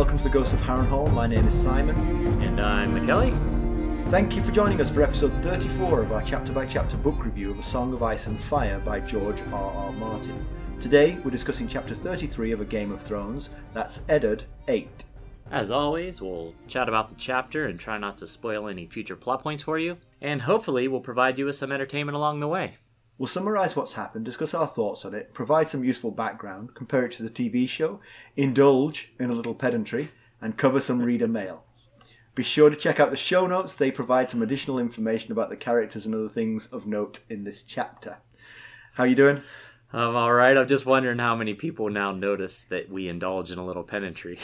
welcome to the Ghosts of Harrenhal. My name is Simon. And I'm McKelly. Thank you for joining us for episode 34 of our chapter-by-chapter book review of A Song of Ice and Fire by George R.R. Martin. Today we're discussing chapter 33 of A Game of Thrones, that's Eddard 8. As always, we'll chat about the chapter and try not to spoil any future plot points for you, and hopefully we'll provide you with some entertainment along the way. We'll summarise what's happened, discuss our thoughts on it, provide some useful background, compare it to the TV show, indulge in a little pedantry, and cover some reader mail. Be sure to check out the show notes, they provide some additional information about the characters and other things of note in this chapter. How you doing? I'm alright, I'm just wondering how many people now notice that we indulge in a little pedantry.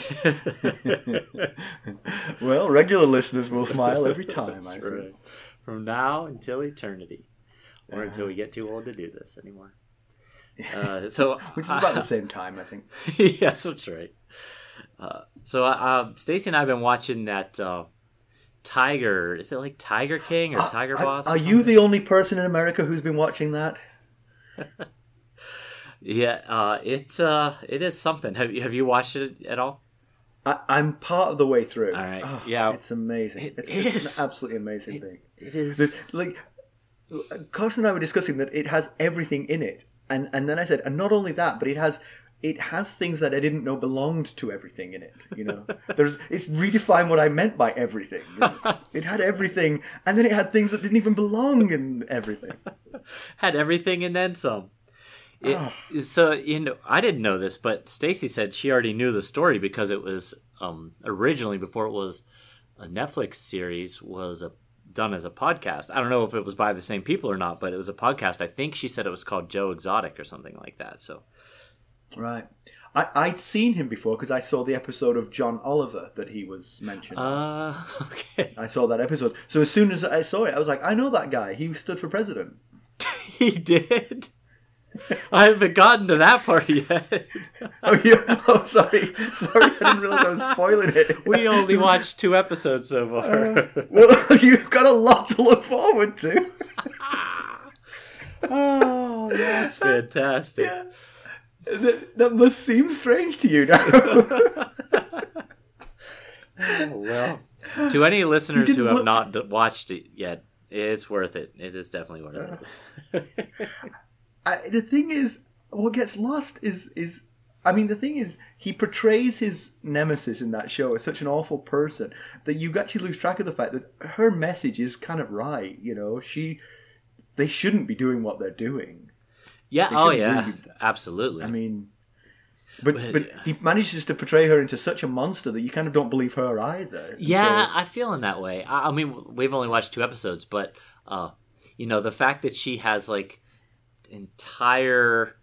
Well, regular listeners will smile every time, That's I right. think. From now until eternity. Or until we get too old to do this anymore. Which is about the same time, I think. Yes, that's right. Stacey and I have been watching that Tiger. Is it like Tiger King or Tiger Boss? Are you the only person in America who's been watching that? Yeah, it is something. Have you watched it at all? I'm part of the way through. All right. Yeah, it's amazing. It's an absolutely amazing thing. It is. Carson and I were discussing that it has everything in it, and then I said, and not only that, but it has things that I didn't know belonged to everything in it. You know, it's redefined what I meant by everything. You know? It had everything, and then it had things that didn't even belong in everything. Had everything and then some. So I didn't know this, but Stacey said she already knew the story because it was originally, before it was a Netflix series, was done as a podcast. I don't know if it was by the same people or not, but it was a podcast. I think she said it was called Joe Exotic or something like that. So, right, I'd seen him before because I saw the episode of John Oliver that he was mentioned. Okay. I saw that episode. So as soon as I saw it, I was like, I know that guy. He stood for president. He did. I haven't gotten to that part yet. Oh, yeah. Oh, sorry. I didn't realize I was spoiling it. We only watched 2 episodes so far. Well, you've got a lot to look forward to. Oh, that's fantastic. Yeah. That must seem strange to you now. Oh, well, to any listeners who have not watched it yet, it's worth it. It is definitely worth it. The thing is, what gets lost is the thing is, he portrays his nemesis in that show as such an awful person that you actually lose track of the fact that her message is kind of right. You know, they shouldn't be doing what they're doing. Yeah. Oh, yeah. Absolutely. I mean, but he manages to portray her into such a monster that you kind of don't believe her either. Yeah, I feel in that way. I mean, we've only watched 2 episodes, but the fact that she has like entire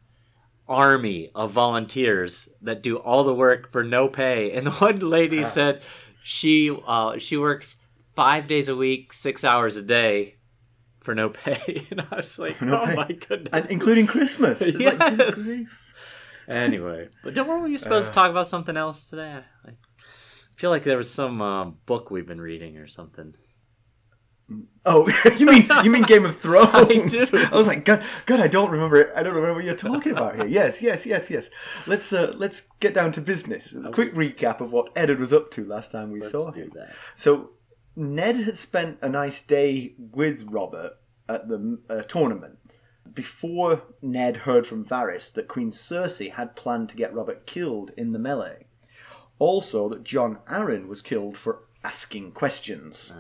army of volunteers that do all the work for no pay, and the one lady said she works 5 days a week, 6 hours a day for no pay, and I was like, my goodness, and including Christmas. It's yes. Anyway, but weren't we supposed to talk about something else today? I feel like there was some book we've been reading or something. Oh, you mean Game of Thrones? I do. I was like, God, I don't remember. I don't remember what you're talking about here. Yes. Let's get down to business. A quick recap of what Eddard was up to last time we saw him. Let's do that. So Ned had spent a nice day with Robert at the tournament before Ned heard from Varys that Queen Cersei had planned to get Robert killed in the melee. Also, that Jon Arryn was killed for asking questions.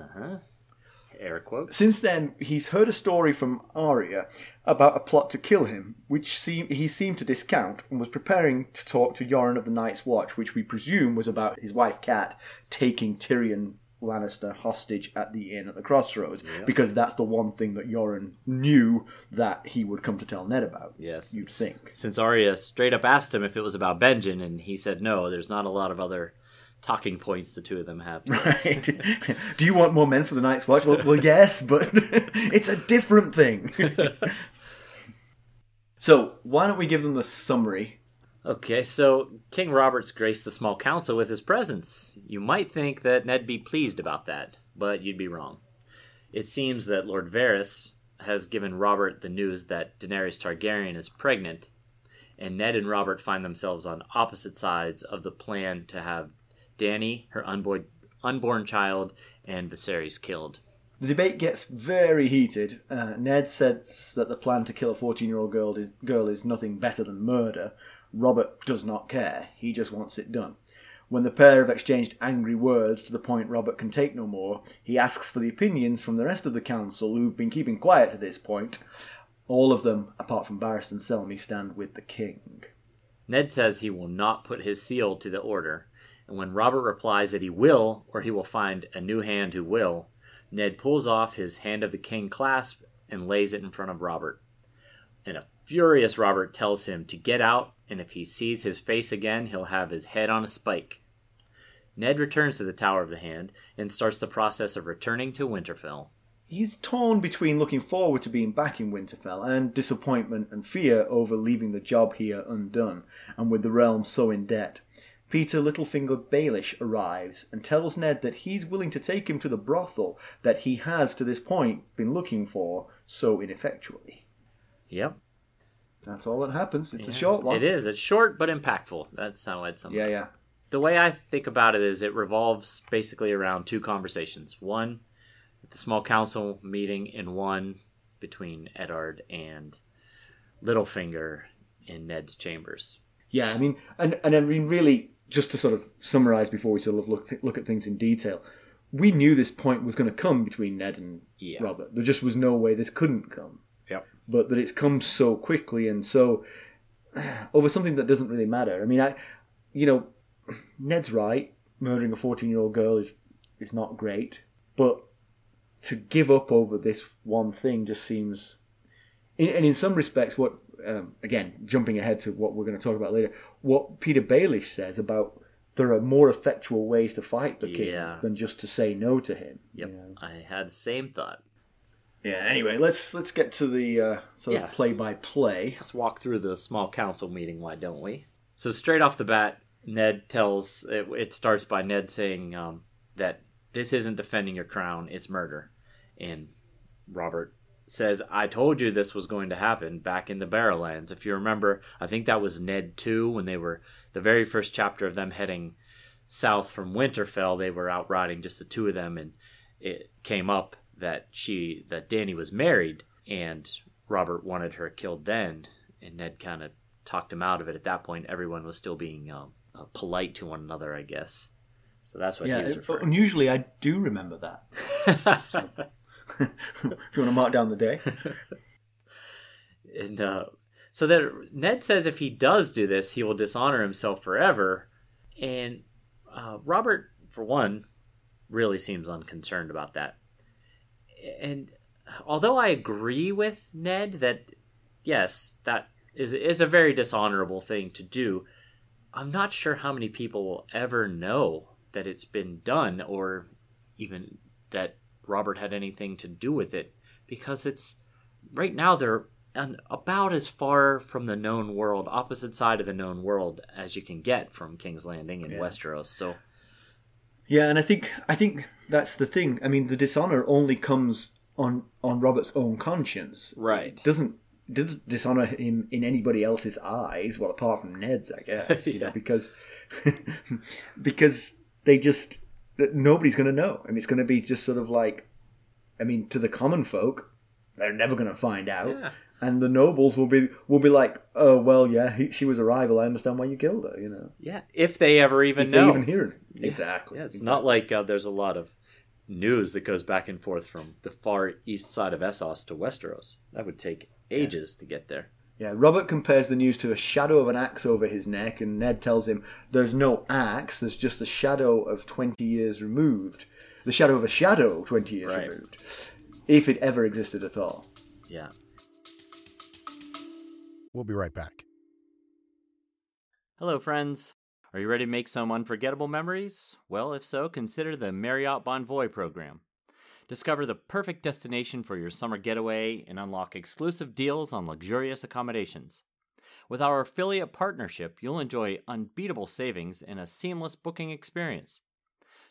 Air quotes. Since then, he's heard a story from Arya about a plot to kill him, which he seemed to discount, and was preparing to talk to Yoren of the Night's Watch, which we presume was about his wife Cat taking Tyrion Lannister hostage at the inn at the crossroads, because that's the one thing that Yoren knew that he would come to tell Ned about. Yes, you'd think. Since Arya straight up asked him if it was about Benjen, and he said no, there's not a lot of other talking points the two of them have. Right. Do you want more men for the Night's Watch? Well, yes, but it's a different thing. So, why don't we give them the summary? Okay, so King Robert's graced the small council with his presence. You might think that Ned'd be pleased about that, but you'd be wrong. It seems that Lord Varys has given Robert the news that Daenerys Targaryen is pregnant, and Ned and Robert find themselves on opposite sides of the plan to have Dany, her unborn child, and Viserys killed. The debate gets very heated. Ned says that the plan to kill a 14-year-old girl is nothing better than murder. Robert does not care. He just wants it done. When the pair have exchanged angry words to the point Robert can take no more, he asks for the opinions from the rest of the council, who've been keeping quiet to this point. All of them, apart from Barristan and Selmy, stand with the king. Ned says he will not put his seal to the order, and when Robert replies that he will, or he will find a new hand who will, Ned pulls off his Hand of the King clasp and lays it in front of Robert. And a furious Robert tells him to get out, and if he sees his face again, he'll have his head on a spike. Ned returns to the Tower of the Hand and starts the process of returning to Winterfell. He's torn between looking forward to being back in Winterfell and disappointment and fear over leaving the job here undone, and with the realm so in debt. Petyr Littlefinger Baelish arrives and tells Ned that he's willing to take him to the brothel that he has to this point been looking for so ineffectually. Yep. That's all that happens. It's a short one. It is. It's short but impactful. That's how I'd sum it up. Yeah. The way I think about it is it revolves basically around two conversations. One at the small council meeting and one between Eddard and Littlefinger in Ned's chambers. Yeah, I mean, and I mean, really, just to sort of summarise before we sort of look at things in detail, we knew this point was going to come between Ned and Robert. There just was no way this couldn't come. Yep. But that it's come so quickly and so over something that doesn't really matter. I mean, Ned's right. Murdering a 14-year-old girl is not great, but to give up over this one thing just seems, and in some respects, what again, jumping ahead to what we're going to talk about later, what Petyr Baelish says about there are more effectual ways to fight the king than just to say no to him. Yep, I had the same thought. Yeah. Anyway, let's get to the sort of play-by-play. Let's walk through the small council meeting. Why don't we? So straight off the bat, Ned tells it starts by Ned saying that this isn't defending your crown; it's murder, and Robert says, I told you this was going to happen back in the Barrowlands. If you remember, I think that was Ned 2 when they were, the very first chapter of them heading south from Winterfell, they were out riding, just the two of them, and it came up that Dany was married, and Robert wanted her killed then, and Ned kind of talked him out of it. At that point, everyone was still being polite to one another, I guess. So that's what he was referring to. Unusually, I do remember that. If you want to mark down the day. And so that Ned says if he does do this, he will dishonor himself forever. And Robert, for one, really seems unconcerned about that. And although I agree with Ned that, yes, that is a very dishonorable thing to do, I'm not sure how many people will ever know that it's been done or even that Robert had anything to do with it, because it's right now they're about as far from the known world, opposite side of the known world as you can get from King's Landing in Westeros. So yeah, and I think that's the thing. I mean, the dishonor only comes on Robert's own conscience. Right. It doesn't dishonor him in anybody else's eyes, well, apart from Ned's, I guess. You know, because they just, nobody's going to know. I mean, it's going to be just sort of like, I mean, to the common folk, they're never going to find out. Yeah. And the nobles will be like, oh, well, yeah, she was a rival. I understand why you killed her, you know. Yeah, if they ever even know. They even hear it. Yeah. Exactly. Yeah, it's not like there's a lot of news that goes back and forth from the far east side of Essos to Westeros. That would take ages to get there. Yeah, Robert compares the news to a shadow of an axe over his neck, and Ned tells him there's no axe, there's just a shadow of 20 years removed. The shadow of a shadow 20 years removed. If it ever existed at all. Yeah. We'll be right back. Hello, friends. Are you ready to make some unforgettable memories? Well, if so, consider the Marriott Bonvoy program. Discover the perfect destination for your summer getaway and unlock exclusive deals on luxurious accommodations. With our affiliate partnership, you'll enjoy unbeatable savings and a seamless booking experience.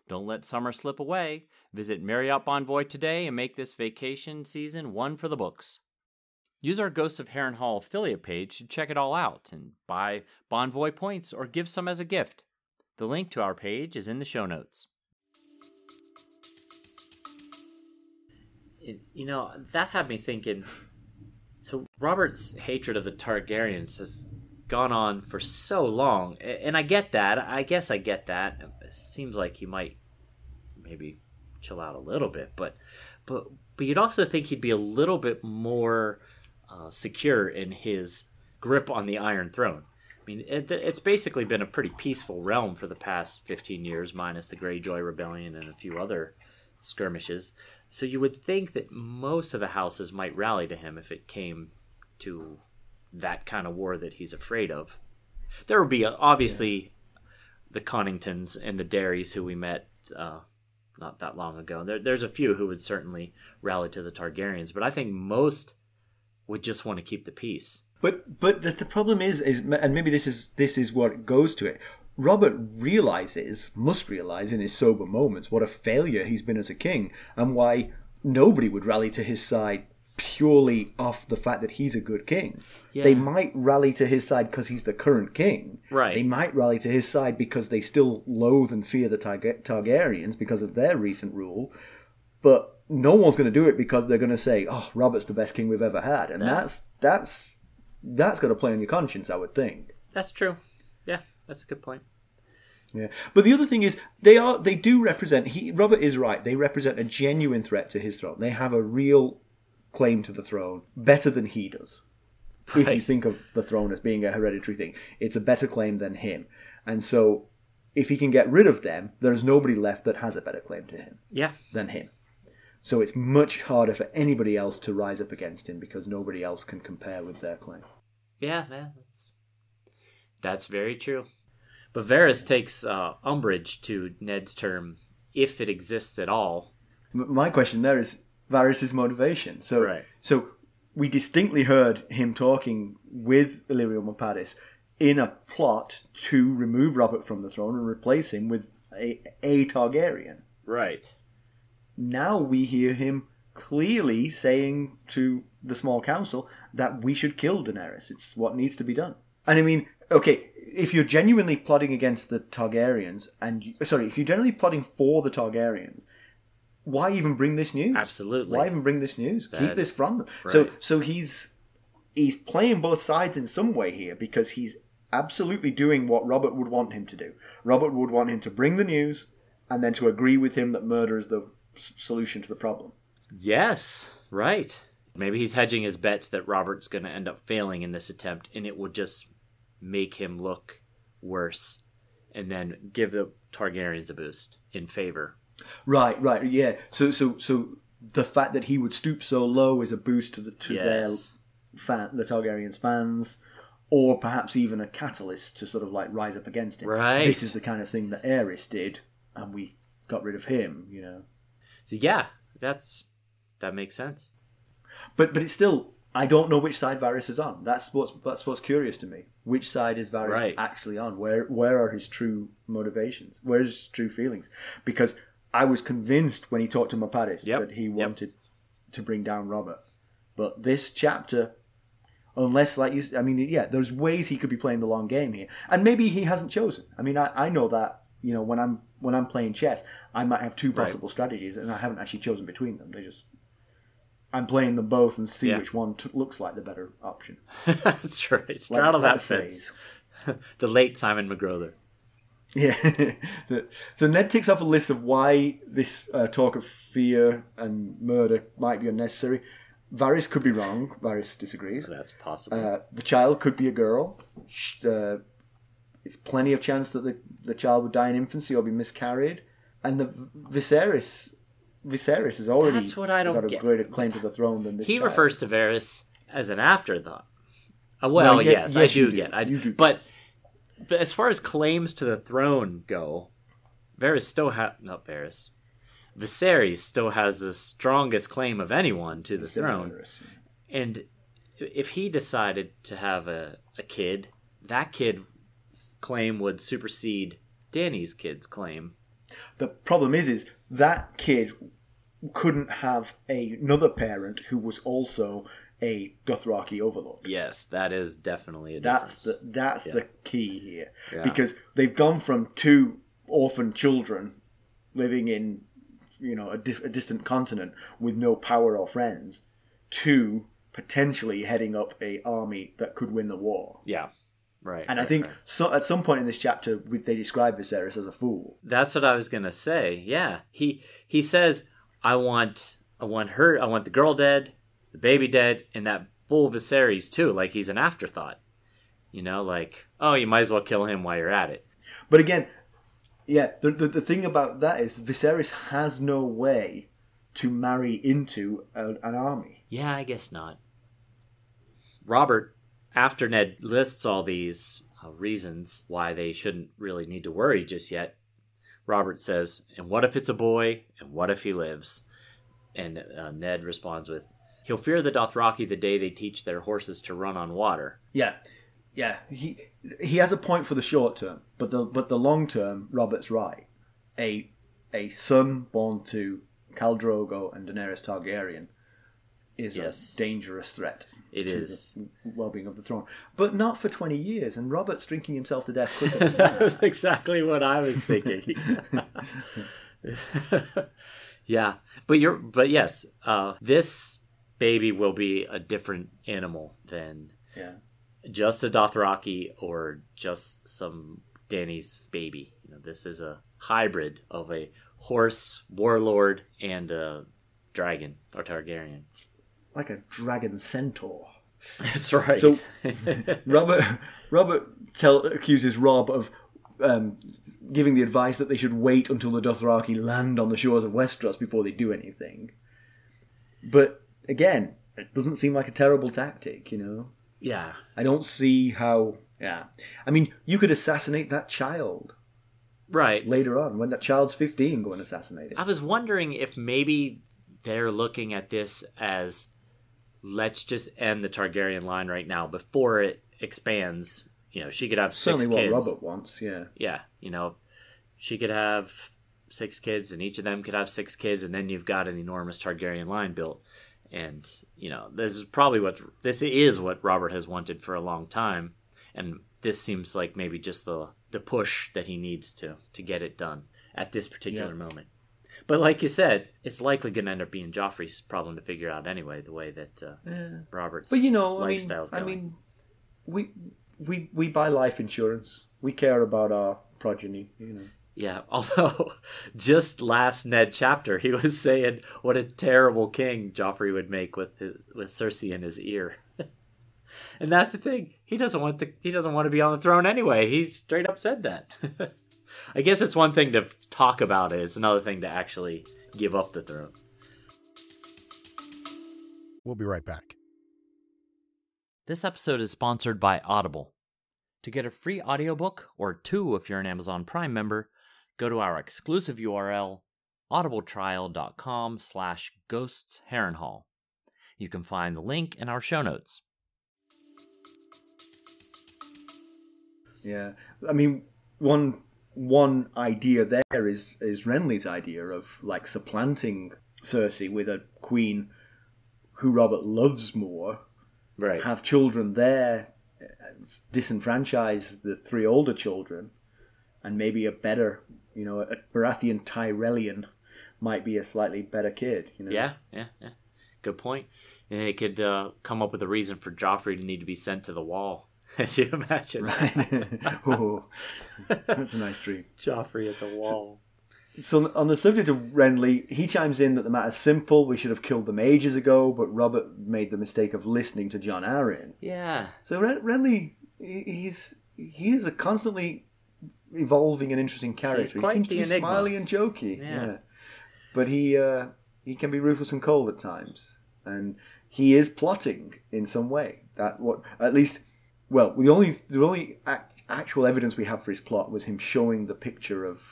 Don't let summer slip away. Visit Marriott Bonvoy today and make this vacation season one for the books. Use our Ghosts of Harrenhal affiliate page to check it all out and buy Bonvoy points or give some as a gift. The link to our page is in the show notes. That had me thinking, so Robert's hatred of the Targaryens has gone on for so long, and I get that. I guess I get that. It seems like he might maybe chill out a little bit, but you'd also think he'd be a little bit more secure in his grip on the Iron Throne. I mean, it's basically been a pretty peaceful realm for the past 15 years, minus the Greyjoy Rebellion and a few other skirmishes. So you would think that most of the houses might rally to him if it came to that kind of war that he's afraid of. There would be, obviously, the Conningtons and the Darys who we met not that long ago. There's a few who would certainly rally to the Targaryens, but I think most would just want to keep the peace. But the problem is, and maybe this is what goes to it. Robert must realize in his sober moments what a failure he's been as a king, and why nobody would rally to his side purely off the fact that he's a good king. Yeah. They might rally to his side because he's the current king. Right. They might rally to his side because they still loathe and fear the Targaryens because of their recent rule. But no one's going to do it because they're going to say, "Oh, Robert's the best king we've ever had," and that's got to play on your conscience, I would think. That's true. Yeah, that's a good point. Yeah, but the other thing is, they do represent. Robert is right. They represent a genuine threat to his throne. They have a real claim to the throne, better than he does. Right. If you think of the throne as being a hereditary thing, it's a better claim than him. And so, if he can get rid of them, there's nobody left that has a better claim to him. Than him. So it's much harder for anybody else to rise up against him because nobody else can compare with their claim. Yeah, that's very true. But Varys takes umbrage to Ned's term, if it exists at all. My question there is Varys' motivation. So we distinctly heard him talking with Illyrio Mopatis in a plot to remove Robert from the throne and replace him with a Targaryen. Right. Now we hear him clearly saying to the small council that we should kill Daenerys. It's what needs to be done. And I mean, okay, if you're genuinely plotting against the Targaryens, if you're genuinely plotting for the Targaryens, why even bring this news? Absolutely. Why even bring this news? Keep this from them. Right. So he's playing both sides in some way here because he's absolutely doing what Robert would want him to do. Robert would want him to bring the news and then to agree with him that murder is the solution to the problem. Yes, right. Maybe he's hedging his bets that Robert's going to end up failing in this attempt, and it would just make him look worse, and then give the Targaryens a boost in favor. Right, yeah. So the fact that he would stoop so low is a boost to the Targaryens' fans, or perhaps even a catalyst to sort of like rise up against him. Right. This is the kind of thing that Aerys did, and we got rid of him. So yeah, that makes sense. But it's still, I don't know which side Varys is on. That's what's curious to me. Which side is Varys actually on? Where are his true motivations? Where's his true feelings? Because I was convinced when he talked to Mopatis that he wanted to bring down Robert. But this chapter, unless there's ways he could be playing the long game here, and maybe he hasn't chosen. I mean, I know that when I'm playing chess, I might have two possible strategies, and I haven't actually chosen between them. I'm playing them both and see which one looks like the better option. That's right. Straddle that fence. The late Simon McGrother. Yeah. So Ned ticks off a list of why this talk of fear and murder might be unnecessary. Varys could be wrong. Varys disagrees. That's possible. The child could be a girl. It's plenty of chance that the child would die in infancy or be miscarried. And the Viserys has already got a greater claim to the throne than this He child. refers to Varys as an afterthought. Yes, I do get it. But as far as claims to the throne go, Viserys still has the strongest claim of anyone to the throne. And if he decided to have a kid, that kid's claim would supersede Dany's kid's claim. The problem is that kid couldn't have another parent who was also a Dothraki overlord. Yes, that is definitely a difference. That's the key here. Yeah. Because they've gone from two orphan children living in, a distant continent with no power or friends to potentially heading up a army that could win the war. Yeah. Right. And I think so, at some point in this chapter, they describe Viserys as a fool. That's what I was gonna say. Yeah, he says, "I want the girl dead, the baby dead, and that bull Viserys too." Like he's an afterthought. Like, oh, you might as well kill him while you're at it. But again, yeah, the thing about that is Viserys has no way to marry into an army. Yeah, I guess not. Robert, after Ned lists all these reasons why they shouldn't really need to worry just yet, Robert says, "And what if it's a boy? And what if he lives?" And Ned responds with, "He'll fear the Dothraki the day they teach their horses to run on water." Yeah. He has a point for the short term, but the long term, Robert's right. A son born to Khal Drogo and Daenerys Targaryen is a dangerous threat. It is. The well-being of the throne. But not for 20 years, and Robert's drinking himself to death quicker than that was exactly what I was thinking. Yeah. But yes, this baby will be a different animal than just a Dothraki or just some Dany's baby. This is a hybrid of a horse warlord and a dragon or Targaryen. Like a dragon centaur. That's right. So Robert accuses Robb of giving the advice that they should wait until the Dothraki land on the shores of Westeros before they do anything. But again, it doesn't seem like a terrible tactic, Yeah. I don't see how... Yeah. I mean, you could assassinate that child. Right. Later on, when that child's 15, go and assassinate it. I was wondering if maybe they're looking at this as... let's just end the Targaryen line right now before it expands. She could have 6 kids. Certainly what Robert wants, yeah. Yeah, she could have 6 kids, and each of them could have 6 kids, and then you've got an enormous Targaryen line built. And, this is what Robert has wanted for a long time. And this seems like maybe just the push that he needs to get it done at this particular moment. But like you said, it's likely going to end up being Joffrey's problem to figure out anyway, the way that Robert's lifestyle's going. We buy life insurance. We care about our progeny, Yeah, although just last Ned chapter, he was saying what a terrible king Joffrey would make with Cersei in his ear. And that's the thing. He doesn't want to be on the throne anyway. He straight up said that. I guess it's one thing to talk about it. It's another thing to actually give up the throne. We'll be right back. This episode is sponsored by Audible. To get a free audiobook, or 2 if you're an Amazon Prime member, go to our exclusive URL, audibletrial.com/ghostsharrenhal. You can find the link in our show notes. Yeah, I mean, one idea there is Renly's idea of like supplanting Cersei with a queen who Robert loves more, right? Have children there, disenfranchise the 3 older children, and maybe a better, a Baratheon Tyrellian might be a slightly better kid. Yeah. Good point. And they could come up with a reason for Joffrey to need to be sent to the wall. As you imagine. Right. Oh, that's a nice dream. Joffrey at the wall. So on the subject of Renly, he chimes in that the matter's simple. We should have killed them ages ago, but Robert made the mistake of listening to Jon Arryn. Yeah. So Renly, he is a constantly evolving and interesting character. He's quite he seems the to be enigma. Smiley and jokey. Yeah. But he can be ruthless and cold at times, and he is plotting in some way. Well, the only actual evidence we have for his plot was him showing the picture of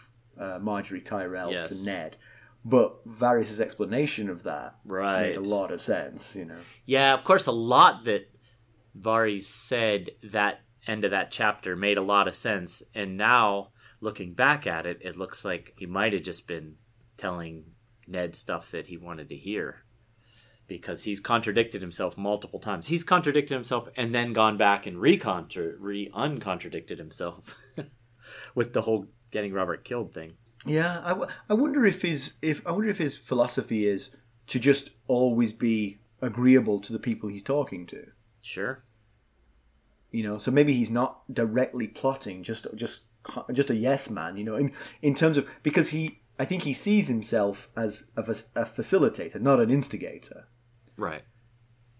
Marjorie Tyrell to Ned. But Varys' explanation of that made a lot of sense, Yeah, of course, a lot that Varys said that end of that chapter made a lot of sense. And now, looking back at it, it looks like he might have just been telling Ned stuff that he wanted to hear, because he's contradicted himself multiple times. He's contradicted himself and then gone back and uncontradicted himself with the whole getting Robert killed thing. Yeah, I wonder if his philosophy is to just always be agreeable to the people he's talking to. Sure. So maybe he's not directly plotting, just a yes man. In terms of, because I think he sees himself as a facilitator, not an instigator. Right.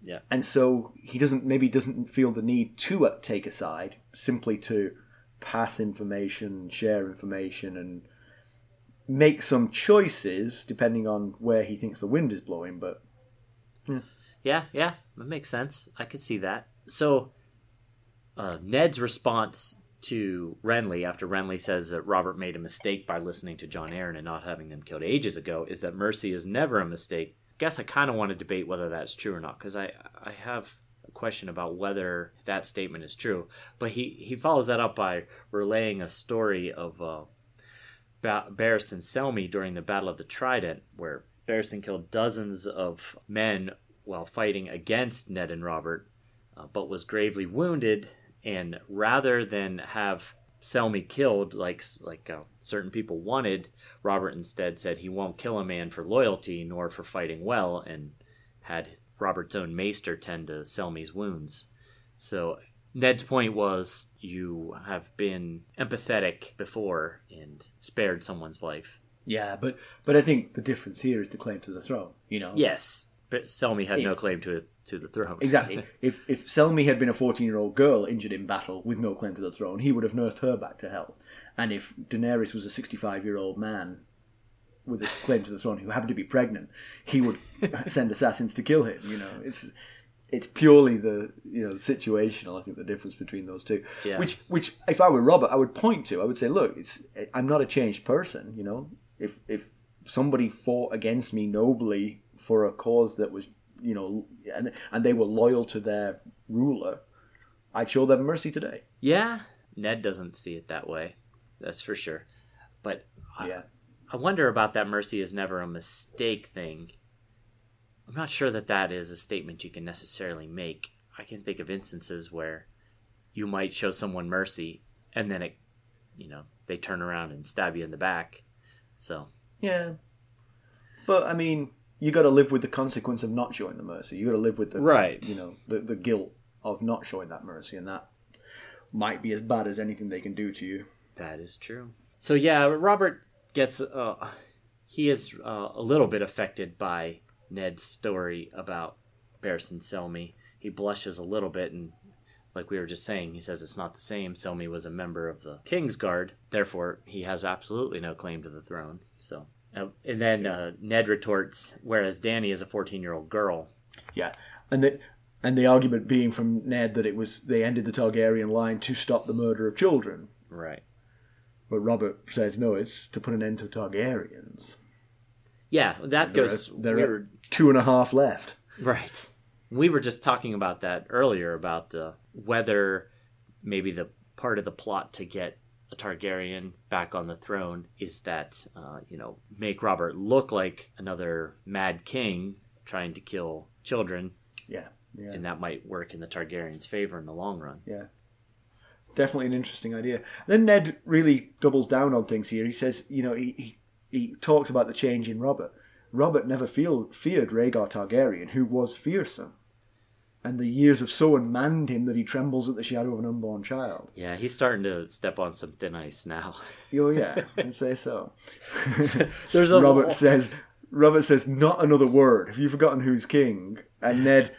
Yeah. And so he doesn't feel the need to take a side, simply to pass information, share information, and make some choices depending on where he thinks the wind is blowing. But yeah, that makes sense. I could see that. So Ned's response to Renly, after Renly says that Robert made a mistake by listening to Jon Arryn and not having them killed ages ago, is that mercy is never a mistake. I guess I kind of want to debate whether that's true or not, because I have a question about whether that statement is true. But he follows that up by relaying a story of Barristan Selmy during the Battle of the Trident, where Barristan killed dozens of men while fighting against Ned and Robert, but was gravely wounded. And rather than have Selmy killed like certain people wanted, Robert instead said he won't kill a man for loyalty nor for fighting well, and had Robert's own maester tend to Selmy's wounds. So Ned's point was, you have been empathetic before and spared someone's life. Yeah, but I think the difference here is the claim to the throne. Yes, but Selmy had no claim to the throne. Exactly. If Selmy had been a 14-year-old girl injured in battle with no claim to the throne, he would have nursed her back to health. And if Daenerys was a 65-year-old man with a claim to the throne who happened to be pregnant, he would send assassins to kill him. It's purely the situational. I think the difference between those two. Yeah. Which if I were Robert, I would point to. I would say, look, I'm not a changed person. If somebody fought against me nobly for a cause that was, and they were loyal to their ruler, I'd show them mercy today. Yeah, Ned doesn't see it that way. That's for sure. But yeah. I wonder about that mercy is never a mistake thing. I'm not sure that is a statement you can necessarily make. I can think of instances where you might show someone mercy and then they turn around and stab you in the back. So yeah, but I mean, you got to live with the consequence of not showing the mercy. You got to live with the right. The guilt of not showing that mercy, and that might be as bad as anything they can do to you. That is true. So yeah, Robert gets he is a little bit affected by Ned's story about Barristan Selmy. He blushes a little bit, and like we were just saying, he says it's not the same. Selmy was a member of the Kingsguard, therefore he has absolutely no claim to the throne. So, and then Ned retorts, whereas Dany is a 14-year-old girl. Yeah, and the argument being from Ned that they ended the Targaryen line to stop the murder of children. Right. But Robert says no, it's to put an end to Targaryens. Yeah, that goes. There are 2.5 left. Right. We were just talking about that earlier, about whether maybe the part of the plot to get a Targaryen back on the throne is that, make Robert look like another mad king trying to kill children. Yeah. And that might work in the Targaryens' favor in the long run. Yeah. Definitely an interesting idea. Then Ned really doubles down on things here. He says, he talks about the change in Robert. Robert never feared Rhaegar Targaryen, who was fearsome. And the years have so unmanned him that he trembles at the shadow of an unborn child. Yeah, he's starting to step on some thin ice now. Oh, yeah, I'd say so. There's Robert says, not another word. Have you forgotten who's king? And Ned,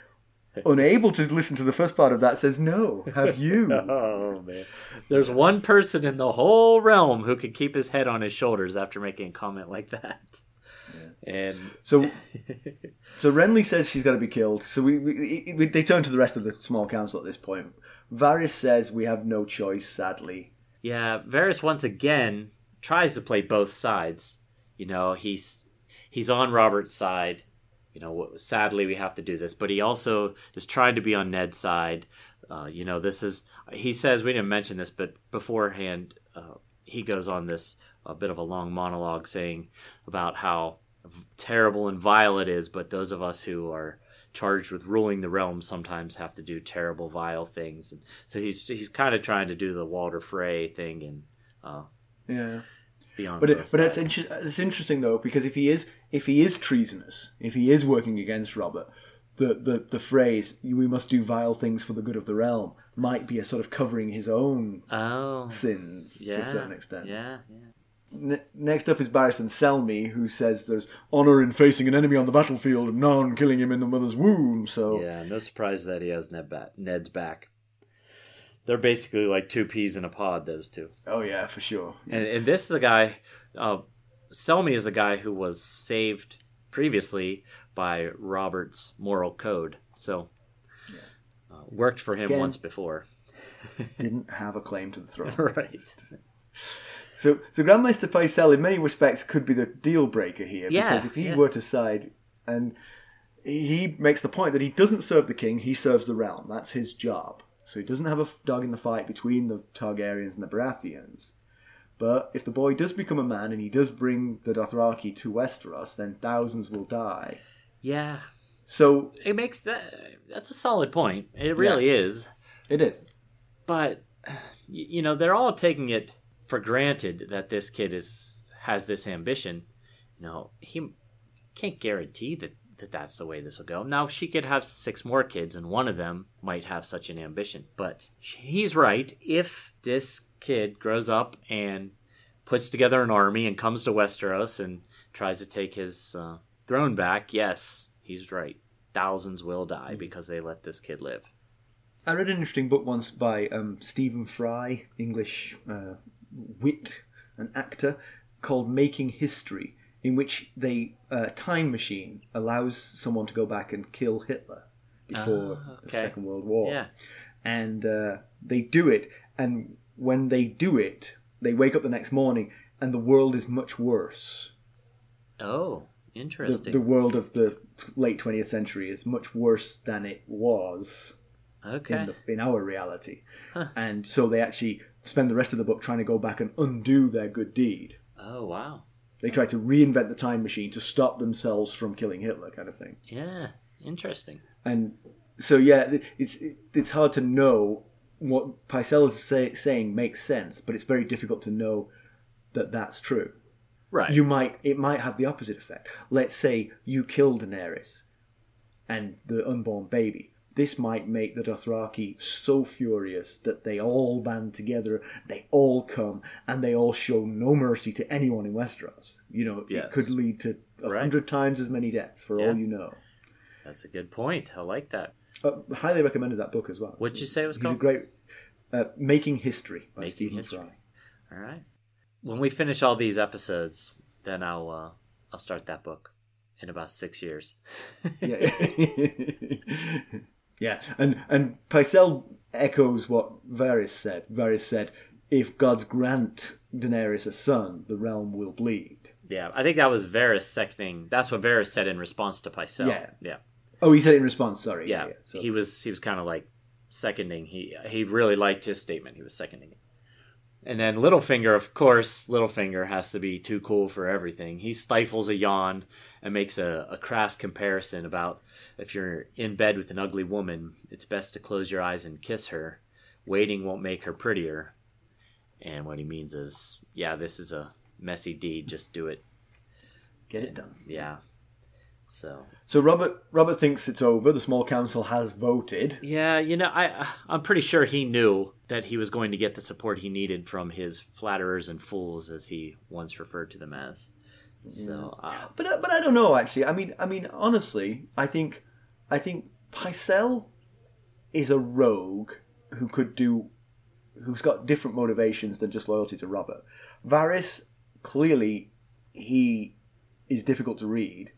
unable to listen to the first part of that, says, no, have you? Oh, man. There's one person in the whole realm who could keep his head on his shoulders after making a comment like that. Yeah. And so Renly says she's got to be killed. So they turn to the rest of the small council at this point. Varys says we have no choice, sadly. Yeah, Varys once again tries to play both sides. He's on Robert's side. Sadly we have to do this, but he also is trying to be on Ned's side. He says, we didn't mention this, but beforehand he goes on this a bit of a long monologue saying about how terrible and vile it is, but those of us who are charged with ruling the realm sometimes have to do terrible, vile things. And so he's kind of trying to do the Walder Frey thing and beyond. But it's interesting though, because if he is treasonous, if he is working against Robert, the phrase "we must do vile things for the good of the realm" might be a sort of covering his own sins to a certain extent. Yeah. Next up is Barristan Selmy, who says there's honour in facing an enemy on the battlefield and none killing him in the mother's womb. So yeah, no surprise that he has Ned's back. They're basically like two peas in a pod, those two. Oh yeah, for sure. And this is the guy. Selmy is the guy who was saved previously by Robert's moral code. So worked for him once before. Didn't have a claim to the throne. Right. So Grandmaster Pycelle, in many respects, could be the deal breaker here. Because if he were to side, and he makes the point that he doesn't serve the king, he serves the realm. That's his job. So he doesn't have a dog in the fight between the Targaryens and the Baratheons. But if the boy does become a man and he does bring the Dothraki to Westeros, then thousands will die. Yeah. So it makes that's a solid point. It really is. It is. But they're all taking it for granted that this kid has this ambition. He can't guarantee that that's the way this will go. Now, she could have 6 more kids, and one of them might have such an ambition. But he's right. If this kid grows up and puts together an army and comes to Westeros and tries to take his throne back, yes, he's right. Thousands will die because they let this kid live. I read an interesting book once by Stephen Fry, English wit and actor, called Making History, in which the time machine allows someone to go back and kill Hitler before the Second World War. Yeah. And they do it, and when they do it, they wake up the next morning, and the world is much worse. Oh, interesting. The world of the late 20th century is much worse than it was in our reality. Huh. And so they actually spend the rest of the book trying to go back and undo their good deed. Oh, wow. They try to reinvent the time machine to stop themselves from killing Hitler, kind of thing. Yeah, interesting. And so, it's hard to know what Pycelle is saying makes sense, but it's very difficult to know that that's true. Right. It might have the opposite effect. Let's say you kill Daenerys and the unborn baby. This might make the Dothraki so furious that they all band together, they all come, and they all show no mercy to anyone in Westeros. It could lead to 100 times as many deaths, for all you know. That's a good point. I like that. Highly recommended that book as well. What'd you say it was called? He's a great Making History by Stephen Fry. All right. When we finish all these episodes, then I'll start that book in about 6 years. Yeah. Yeah, and Pycelle echoes what Varys said. Varys said, if gods grant Daenerys a son, the realm will bleed. Yeah, I think that was Varys seconding. That's what Varys said in response to Pycelle. Yeah. Oh, he said it in response, sorry. Yeah. So. He was kind of like seconding. He really liked his statement. He was seconding it. And then Littlefinger, of course, has to be too cool for everything. He stifles a yawn and makes a crass comparison about if you're in bed with an ugly woman, it's best to close your eyes and kiss her. Waiting won't make her prettier. And what he means is, this is a messy deed. Just do it. Get it done. Yeah. So Robert thinks it's over. The small council has voted. Yeah, I'm pretty sure he knew that he was going to get the support he needed from his flatterers and fools, as he once referred to them as. So, but I don't know actually. I mean, honestly, I think Pycelle is a rogue who's got different motivations than just loyalty to Robert. Varys, clearly, he is difficult to read.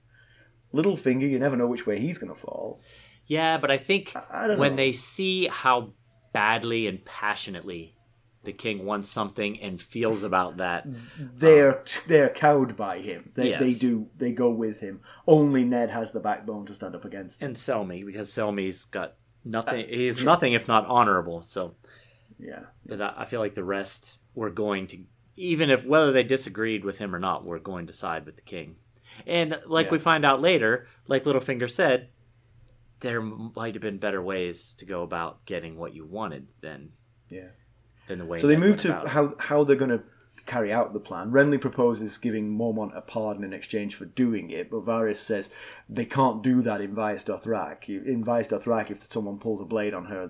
Littlefinger, you never know which way he's going to fall. Yeah, but I think I don't when know. they see how badly and passionately the king wants something and feels about that, they're cowed by him. They go with him. Only Ned has the backbone to stand up against him. And Selmy, because Selmy's got nothing. He's nothing if not honorable. So yeah, but I feel like the rest were going to, even if whether they disagreed with him or not, were going to side with the king. And like we find out later, like Littlefinger said, there might have been better ways to go about getting what you wanted than the way. So they move to how they're going to carry out the plan. Renly proposes giving Mormont a pardon in exchange for doing it, but Varys says they can't do that in Vaes Dothrak. In Vaes Dothrak, if someone pulls a blade on her,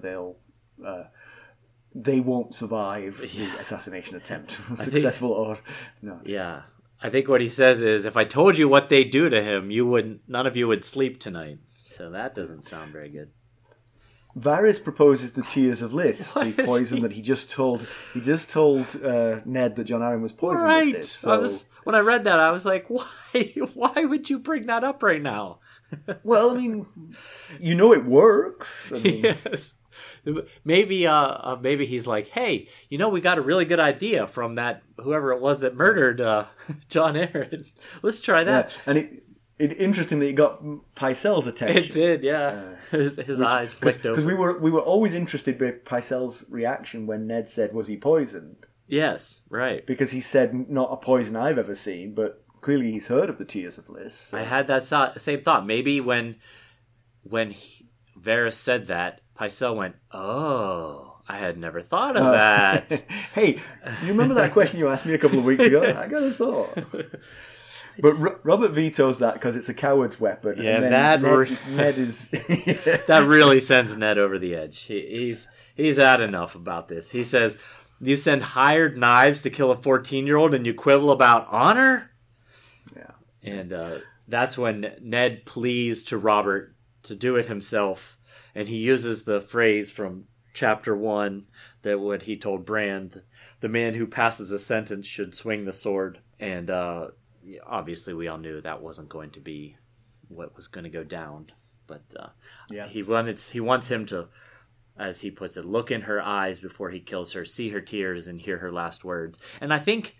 they won't survive the assassination attempt, successful or not. Yeah, I think what he says is, if I told you what they do to him, none of you would sleep tonight. So that doesn't sound very good. Varys proposes the Tears of Lys, the poison that he just told Ned that Jon Arryn was poisoned with this. So... when I read that, I was like, why would you bring that up right now? Well, I mean, it works. I mean... Yes. Maybe he's like, hey, we got a really good idea from that whoever it was that murdered Jon Arryn. Let's try that. Yeah. And it interesting that it got Pycelle's attention. It did, yeah. His eyes flicked over. Because we were always interested by Pycelle's reaction when Ned said, was he poisoned? Yes, right. Because he said, not a poison I've ever seen, but clearly he's heard of the Tears of Lys. So. I had that same thought. Maybe when Varys said that, Pycelle went, oh, I had never thought of that. Hey, you remember that question you asked me a couple of weeks ago? I got a thought. But Robert vetoes that because it's a coward's weapon. Yeah, and Ned is... That really sends Ned over the edge. He's had enough about this. He says, you send hired knives to kill a 14-year-old and you quibble about honor? Yeah. And that's when Ned pleads to Robert to do it himself. And he uses the phrase from chapter 1 that what he told Bran, the man who passes a sentence should swing the sword. And obviously we all knew that wasn't going to be what was going to go down. But he wants him to, as he puts it, look in her eyes before he kills her, see her tears, and hear her last words. And I think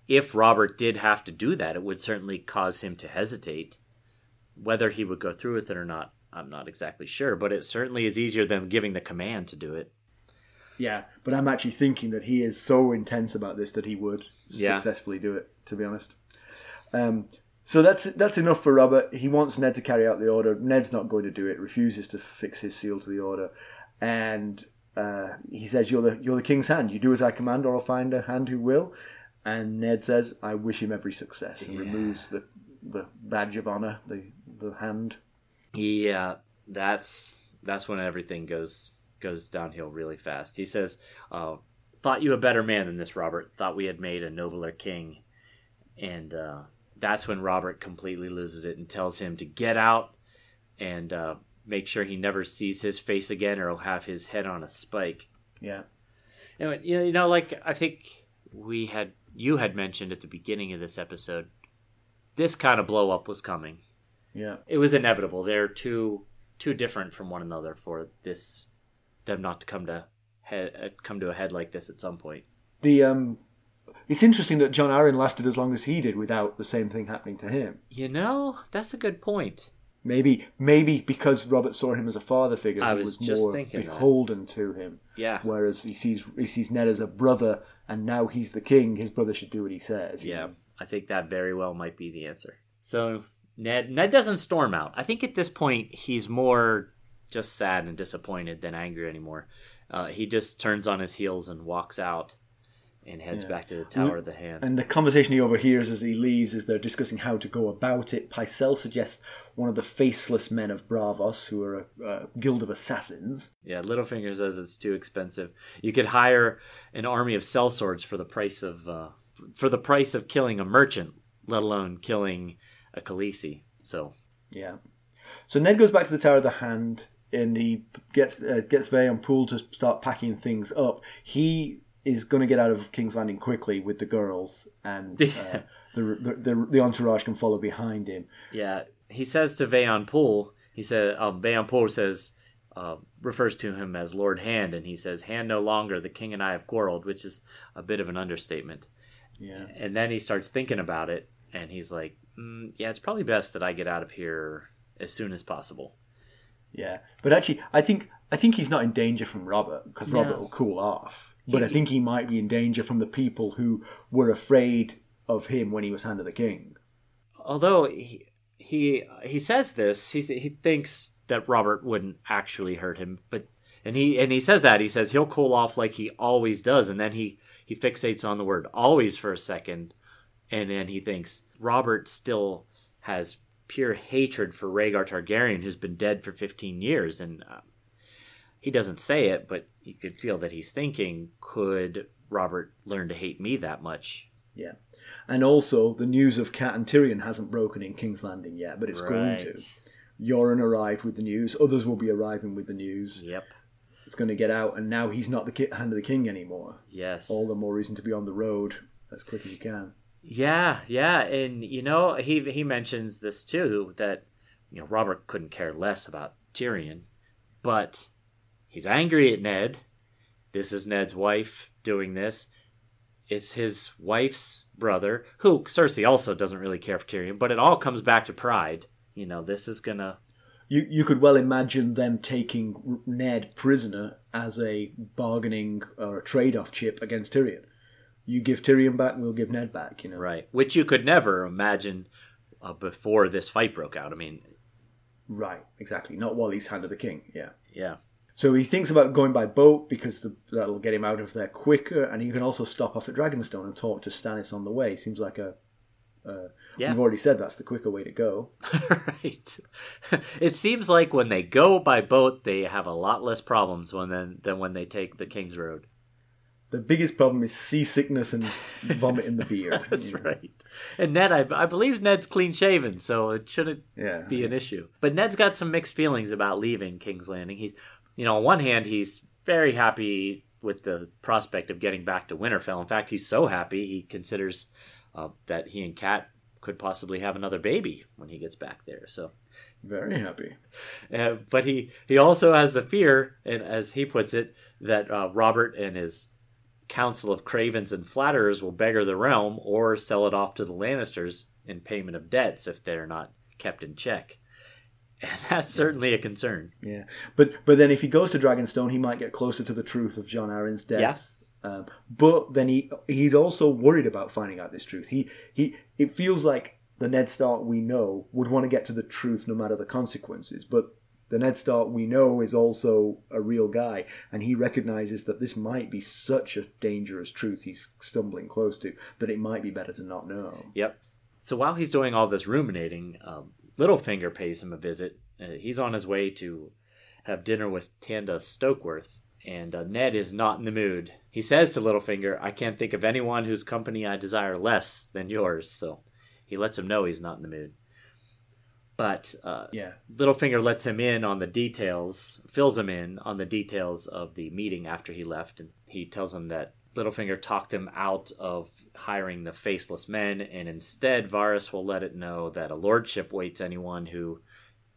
if Robert did have to do that, it would certainly cause him to hesitate. Whether he would go through with it or not, I'm not exactly sure, but it certainly is easier than giving the command to do it. Yeah, but I'm actually thinking that he is so intense about this that he would successfully do it, to be honest. So that's enough for Robert. He wants Ned to carry out the order. Ned's not going to do it, refuses to fix his seal to the order. And he says, you're the king's hand. You do as I command or I'll find a hand who will. And Ned says, I wish him every success. And removes the badge of honor, the hand. Yeah, that's when everything goes downhill really fast. He says, thought you a better man than this, Robert. Thought we had made a nobler king. And that's when Robert completely loses it and tells him to get out and make sure he never sees his face again or he'll have his head on a spike. Yeah. And, like I think you had mentioned at the beginning of this episode, this kind of blow up was coming. Yeah, it was inevitable. They're too different from one another for them not to come to a head like this at some point. It's interesting that Jon Arryn lasted as long as he did without the same thing happening to him. That's a good point. Maybe because Robert saw him as a father figure, he was just more beholden to him. Yeah. Whereas he sees Ned as a brother, and now he's the king. His brother should do what he says. Yeah, I think that very well might be the answer. So Ned doesn't storm out. I think at this point he's more just sad and disappointed than angry anymore. He just turns on his heels and walks out and heads back to the Tower of the Hand. And the conversation he overhears as he leaves is they're discussing how to go about it. Pycelle suggests one of the faceless men of Bravos, who are a guild of assassins. Yeah, Littlefinger says it's too expensive. You could hire an army of sellswords for the price of killing a merchant, let alone killing a Khaleesi. So Ned goes back to the Tower of the Hand and he gets Veon Poole to start packing things up. He is going to get out of King's Landing quickly with the girls, and the entourage can follow behind him. Yeah, he says to Veon Poole, Veon Poole says, refers to him as Lord Hand, and he says, "Hand no longer, the king and I have quarreled," which is a bit of an understatement. Yeah. And then he starts thinking about it, and he's like, it's probably best that I get out of here as soon as possible. Yeah, but actually, I think he's not in danger from Robert, because Robert will cool off. But I think he might be in danger from the people who were afraid of him when he was Hand of the King. although he says this, he thinks that Robert wouldn't actually hurt him, but he says that he says he'll cool off like he always does, and then he fixates on the word always for a second, and then he thinks Robert still has pure hatred for Rhaegar Targaryen, who's been dead for 15 years, and he doesn't say it, but you could feel that he's thinking, could Robert learn to hate me that much? Yeah. And also, the news of Cat and Tyrion hasn't broken in King's Landing yet, but it's going to. Yoren arrived with the news. Others will be arriving with the news. Yep. It's going to get out, and now he's not the Hand of the King anymore. Yes. All the more reason to be on the road as quick as you can. Yeah, and he mentions this too, that Robert couldn't care less about Tyrion, but he's angry at Ned. This is Ned's wife doing this. It's his wife's brother, who Cersei also doesn't really care for Tyrion, but it all comes back to pride. This is gonna... You could well imagine them taking Ned prisoner as a bargaining or a trade-off chip against Tyrion. You give Tyrion back, we'll give Ned back, Right, which you could never imagine before this fight broke out. I mean... Right, exactly. Not while he's Hand of the King, yeah. Yeah. So he thinks about going by boat because that'll get him out of there quicker, and you can also stop off at Dragonstone and talk to Stannis on the way. Seems like we've already said that's the quicker way to go. Right. It seems like when they go by boat, they have a lot less problems than when they take the King's Road. The biggest problem is seasickness and vomit in the beer. That's right. And Ned, I believe Ned's clean-shaven, so it shouldn't be an issue. But Ned's got some mixed feelings about leaving King's Landing. He's, on one hand, he's very happy with the prospect of getting back to Winterfell. In fact, he's so happy he considers that he and Kat could possibly have another baby when he gets back there. So very happy. But he also has the fear, and as he puts it, that Robert and his council of cravens and flatterers will beggar the realm or sell it off to the Lannisters in payment of debts if they're not kept in check. And that's certainly a concern. Yeah, but then if he goes to Dragonstone, he might get closer to the truth of Jon Arryn's death. Yeah. But then he's also worried about finding out this truth. It feels like the Ned Stark we know would want to get to the truth no matter the consequences. But the Ned Stark we know is also a real guy, and he recognizes that this might be such a dangerous truth he's stumbling close to that it might be better to not know. Yep. So while he's doing all this ruminating, Littlefinger pays him a visit. He's on his way to have dinner with Tanda Stokeworth, and Ned is not in the mood. He says to Littlefinger, "I can't think of anyone whose company I desire less than yours," so he lets him know he's not in the mood. But Littlefinger lets him in on the details, fills him in on the details of the meeting after he left, and he tells him that Littlefinger talked him out of hiring the Faceless Men, and instead Varys will let it know that a lordship waits anyone who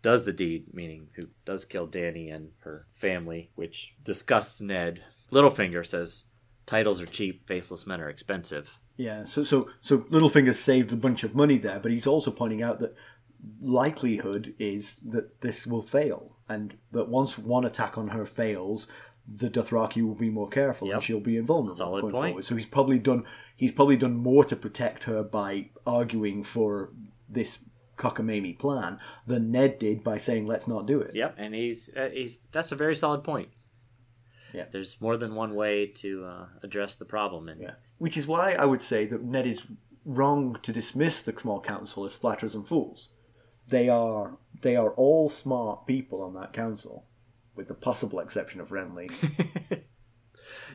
does the deed, meaning who does kill Dany and her family, which disgusts Ned. Littlefinger says, "Titles are cheap, Faceless Men are expensive." Yeah, so Littlefinger saved a bunch of money there, but he's also pointing out that likelihood is that this will fail, and that once one attack on her fails, the Dothraki will be more careful and she'll be invulnerable. Solid point. Forward. So he's probably done more to protect her by arguing for this cockamamie plan than Ned did by saying let's not do it. Yep, and he's that's a very solid point. Yeah, there's more than one way to address the problem, and which is why I would say that Ned is wrong to dismiss the small council as flatterers and fools. They are all smart people on that council, with the possible exception of Renly.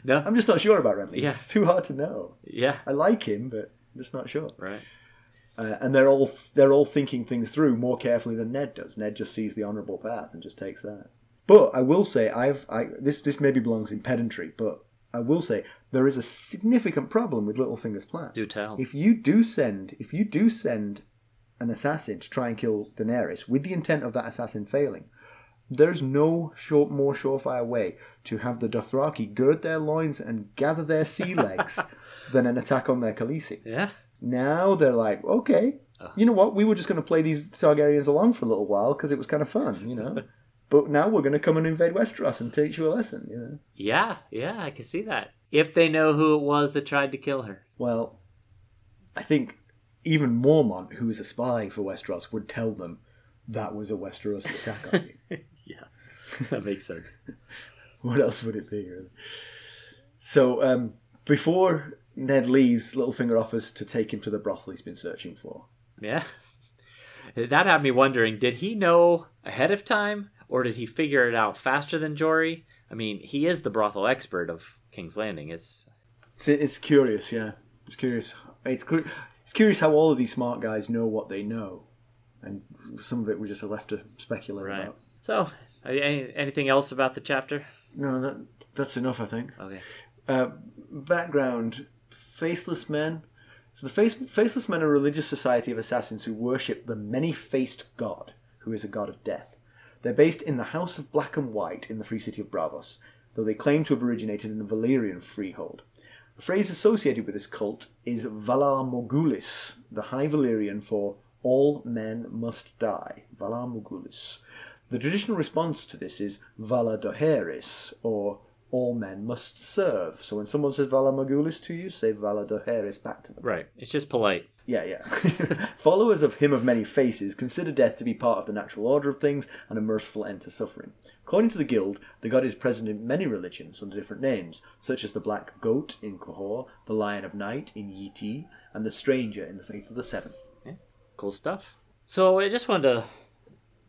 No, I'm just not sure about Renly. Yeah. It's too hard to know. Yeah, I like him, but I'm just not sure. Right. And they're all thinking things through more carefully than Ned does. Ned just sees the honourable path and just takes that. But I will say, this maybe belongs in pedantry, but I will say there is a significant problem with Littlefinger's plan. Do tell. If you do send an assassin to try and kill Daenerys with the intent of that assassin failing, there's no more surefire way to have the Dothraki gird their loins and gather their sea legs than an attack on their Khaleesi. Yeah. Now they're like, okay, you know what? We were just going to play these Targaryens along for a little while because it was kind of fun, But now we're going to come and invade Westeros and teach you a lesson, Yeah, I can see that. If they know who it was that tried to kill her. Well, I think even Mormont, who was a spy for Westeros, would tell them that was a Westerosi attack on you. Yeah, that makes sense. What else would it be, really? So, before Ned leaves, Littlefinger offers to take him to the brothel he's been searching for. Yeah. That had me wondering, did he know ahead of time, or did he figure it out faster than Jory? I mean, he is the brothel expert of King's Landing. It's curious, yeah. It's curious. It's curious how all of these smart guys know what they know. And some of it we just are left to speculate about. So, anything else about the chapter? No, that's enough, I think. Okay. Background: Faceless Men. So the Faceless Men are a religious society of assassins who worship the many-faced god, who is a god of death. They're based in the House of Black and White in the Free City of Braavos, though they claim to have originated in the Valyrian freehold. The phrase associated with this cult is Valar Morghulis, the High Valyrian for all men must die. Valar Morghulis. The traditional response to this is Valar Dohaeris, or all men must serve. So when someone says Valar Morghulis to you, say Valar Dohaeris back to them. Right. It's just polite. Yeah. Followers of Him of Many Faces consider death to be part of the natural order of things and a merciful end to suffering. According to the Guild, the god is present in many religions under different names, such as the Black Goat in Qohor, the Lion of Night in Yi Ti, and the Stranger in the Faith of the Seven. Yeah. Cool stuff. So I just wanted to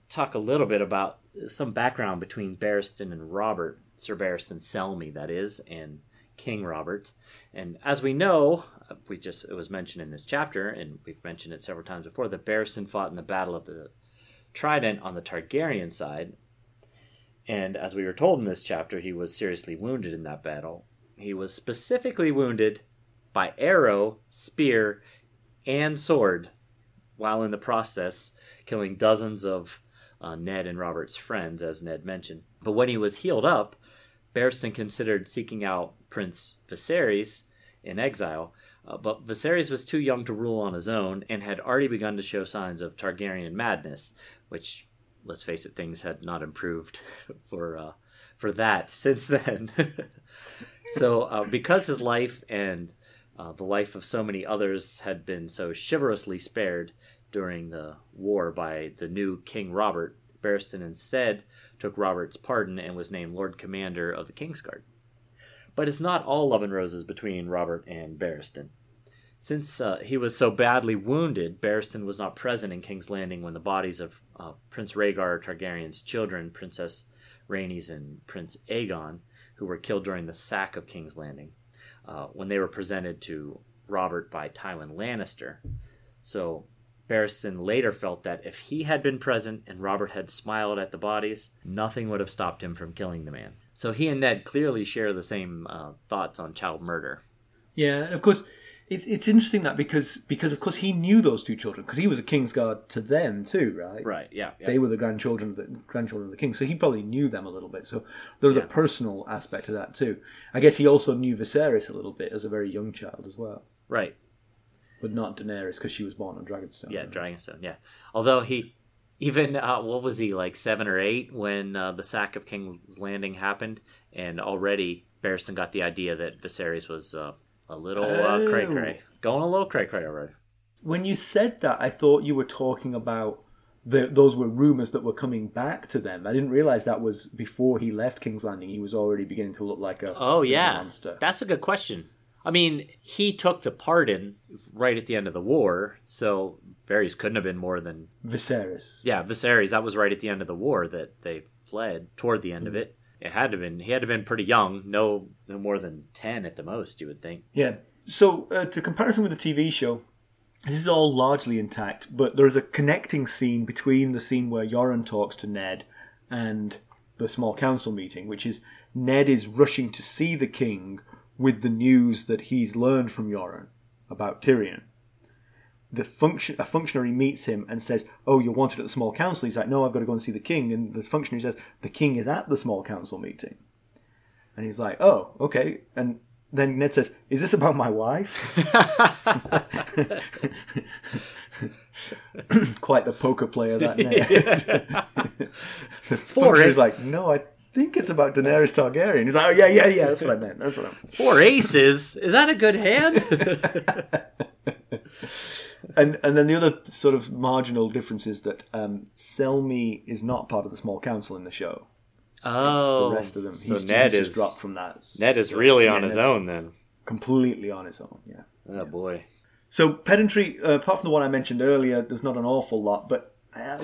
talk a little bit about some background between Barristan and Robert, Sir Barristan Selmy, that is, and King Robert. And as we know, it was mentioned in this chapter, and we've mentioned it several times before, that Barristan fought in the Battle of the Trident on the Targaryen side. And as we were told in this chapter, he was seriously wounded in that battle. He was specifically wounded by arrow, spear, and sword, while in the process killing dozens of Ned and Robert's friends, as Ned mentioned. But when he was healed up, Barristan considered seeking out Prince Viserys in exile, but Viserys was too young to rule on his own and had already begun to show signs of Targaryen madness, which, let's face it, things had not improved for that since then. So because his life and the life of so many others had been so chivalrously spared during the war by the new King Robert, Barristan instead took Robert's pardon and was named Lord Commander of the Kingsguard. But it's not all love and roses between Robert and Barristan. Since he was so badly wounded, Barristan was not present in King's Landing when the bodies of Prince Rhaegar Targaryen's children, Princess Rhaenys and Prince Aegon, who were killed during the sack of King's Landing, when they were presented to Robert by Tywin Lannister. So Barristan later felt that if he had been present and Robert had smiled at the bodies, nothing would have stopped him from killing the man. So he and Ned clearly share the same thoughts on child murder. Yeah, and of course, it's interesting that because of course he knew those two children, because he was a Kingsguard to them too, right? Right, yeah. They were the grandchildren of the king, so he probably knew them a little bit. So there was a personal aspect to that too. I guess he also knew Viserys a little bit as a very young child as well. Right. But not Daenerys, because she was born on Dragonstone. Yeah, right? Dragonstone, yeah. Although he, even, what was he, like 7 or 8 when the sack of King's Landing happened, and already Barristan got the idea that Viserys was a little cray-cray. Going a little cray-cray already. When you said that, I thought you were talking about those were rumours that were coming back to them. I didn't realise that was before he left King's Landing. He was already beginning to look like a monster. That's a good question. I mean, he took the pardon right at the end of the war, so Varys couldn't have been more than... Viserys. Yeah, Viserys. That was right at the end of the war that they fled toward the end of it. It had to have been... He had to have been pretty young. No more than 10 at the most, you would think. Yeah. So, to comparison with the TV show, this is all largely intact, but there's a connecting scene between the scene where Yoren talks to Ned and the small council meeting, which is Ned is rushing to see the king with the news that he's learned from Yoren about Tyrion. A functionary meets him and says, "Oh, you're wanted at the small council." He's like, "No, I've got to go and see the king." And the functionary says, "The king is at the small council meeting." And he's like, "Oh, okay." And then Ned says, "Is this about my wife?" Quite the poker player, that Ned. The functionary's like, "No, I think it's about Daenerys Targaryen." He's like, "Oh, yeah, that's what I meant. That's what I meant." 4 aces? Is that a good hand? And then the other sort of marginal difference is that Selmy is not part of the small council in the show. Oh, it's the rest of them. So he's Ned just is dropped from that. Ned is really on his own then. Completely on his own. Yeah. Oh boy. So pedantry, apart from the one I mentioned earlier, there's not an awful lot. But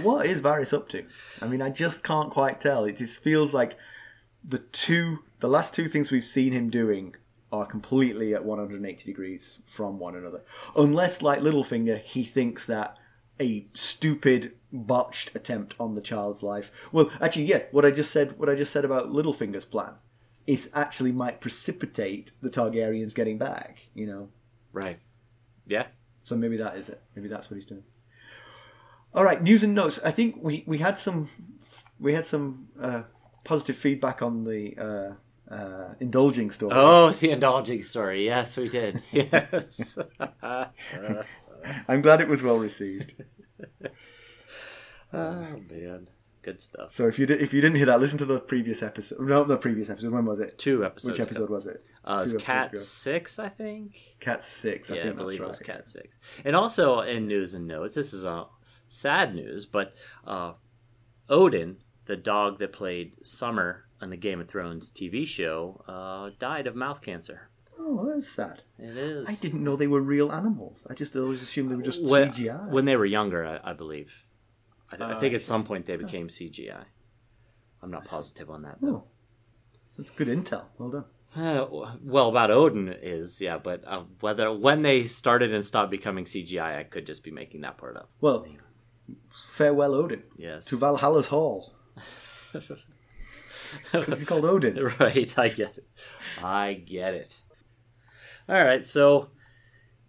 what is Varys up to? I mean, I just can't quite tell. It just feels like the last two things we've seen him doing are completely at 180 degrees from one another. Unless, like Littlefinger, he thinks that a stupid, botched attempt on the child's life. Well, actually, yeah, what I just said about Littlefinger's plan is actually might precipitate the Targaryens getting back. You know. Right. Yeah. So maybe that is it. Maybe that's what he's doing. All right, news and notes. I think we had some positive feedback on the indulging story. Oh, the indulging story. Yes, we did. Yes. I'm glad it was well received. Oh man, good stuff. So if you didn't hear that, listen to the previous episode. No, the previous episode. When was it? 2 episodes. Which episode was it? It was Cat 6, I think. Cat 6. I believe it was Cat 6. And also in news and notes, this is sad news, but Odin, the dog that played Summer on the Game of Thrones TV show, died of mouth cancer. Oh, that's sad. It is. I didn't know they were real animals. I just always assumed they were just CGI. When they were younger, I believe. I think at some point they became CGI. I'm not positive on that, though. Oh, that's good intel. Well done. Well, about Odin is, yeah, but when they started and stopped becoming CGI, I could just be making that part up. Well, farewell, Odin. Yes. To Valhalla's Hall. Because he's called Odin. Right, I get it. All right, so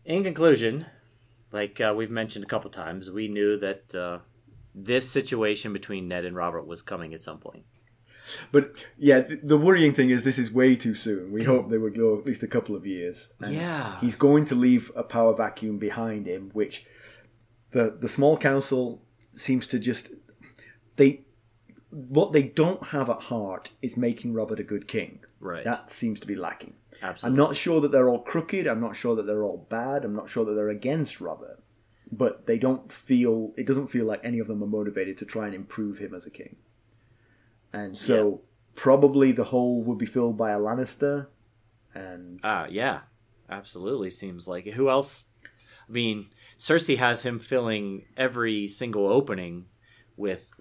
in conclusion, like we've mentioned a couple times, we knew that this situation between Ned and Robert was coming at some point. But yeah, the worrying thing is this is way too soon. We hope they would go at least a couple of years. And yeah. He's going to leave a power vacuum behind him, which the small council seems to just... What they don't have at heart is making Robert a good king. Right. That seems to be lacking. Absolutely. I'm not sure that they're all crooked. I'm not sure that they're all bad. I'm not sure that they're against Robert. But it doesn't feel like any of them are motivated to try and improve him as a king. And so probably the hole would be filled by a Lannister. And yeah, absolutely seems like it. Who else? I mean, Cersei has him filling every single opening with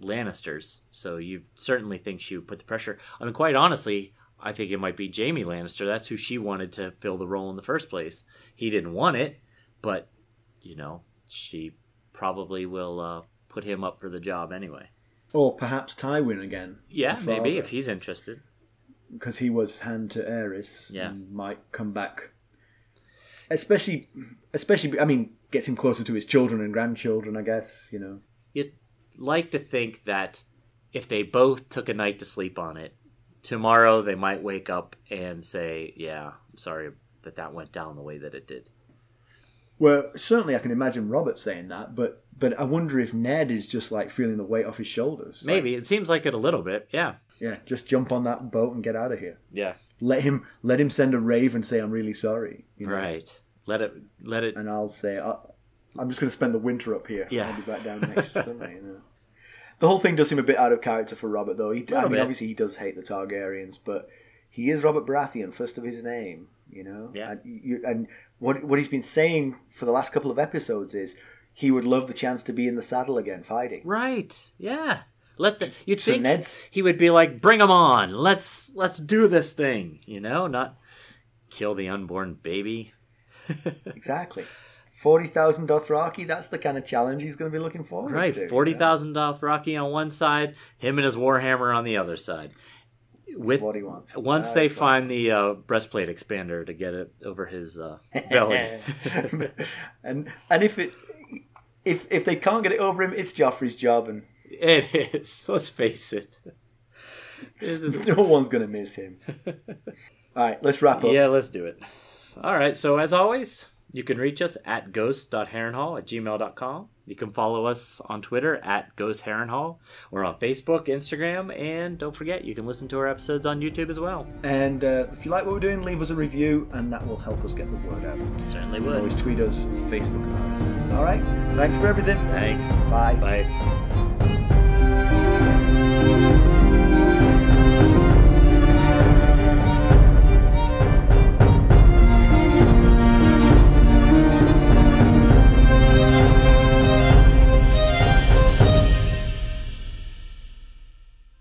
Lannisters. So you certainly think she would put the pressure. I mean, quite honestly, I think it might be Jaime Lannister. That's who she wanted to fill the role in the first place. He didn't want it, but, she probably will put him up for the job anyway. Or perhaps Tywin again. Yeah, maybe, if he's interested. Because he was hand to Aerys. Yeah. And might come back. Especially, I mean, gets him closer to his children and grandchildren, I guess, You'd like to think that if they both took a night to sleep on it, tomorrow they might wake up and say, yeah, I'm sorry that went down the way that it did. Well, certainly I can imagine Robert saying that, but I wonder if Ned is just like feeling the weight off his shoulders. Maybe. It seems like it a little bit, yeah. Yeah, just jump on that boat and get out of here. Yeah. Let him send a rave and say, I'm really sorry. Right. Let it... And I'll say, I'm just going to spend the winter up here. Yeah. I'll be back down next summer, The whole thing does seem a bit out of character for Robert, though. Obviously he does hate the Targaryens, but he is Robert Baratheon, first of his name, Yeah. And what he's been saying for the last couple of episodes is he would love the chance to be in the saddle again, fighting. Right. Yeah. You'd So think he would be like, bring him on. Let's do this thing, not kill the unborn baby. Exactly. 40,000 Dothraki, that's the kind of challenge he's going to be looking forward to. Right, 40,000 Dothraki on one side, him and his Warhammer on the other side. That's what he wants. Once they find the breastplate expander to get it over his belly. and if they can't get it over him, it's Joffrey's job. And it is. Let's face it. No one's going to miss him. All right, let's wrap up. Yeah, let's do it. All right, so as always, You can reach us at ghost.harrenhall@gmail.com. You can follow us on Twitter at ghostharrenhall. We're on Facebook, Instagram, and don't forget, you can listen to our episodes on YouTube as well. And if you like what we're doing, leave us a review, and that will help us get the word out. Certainly You can would. always tweet us, Facebook about us. All right. Thanks for everything. Thanks. Bye. Bye.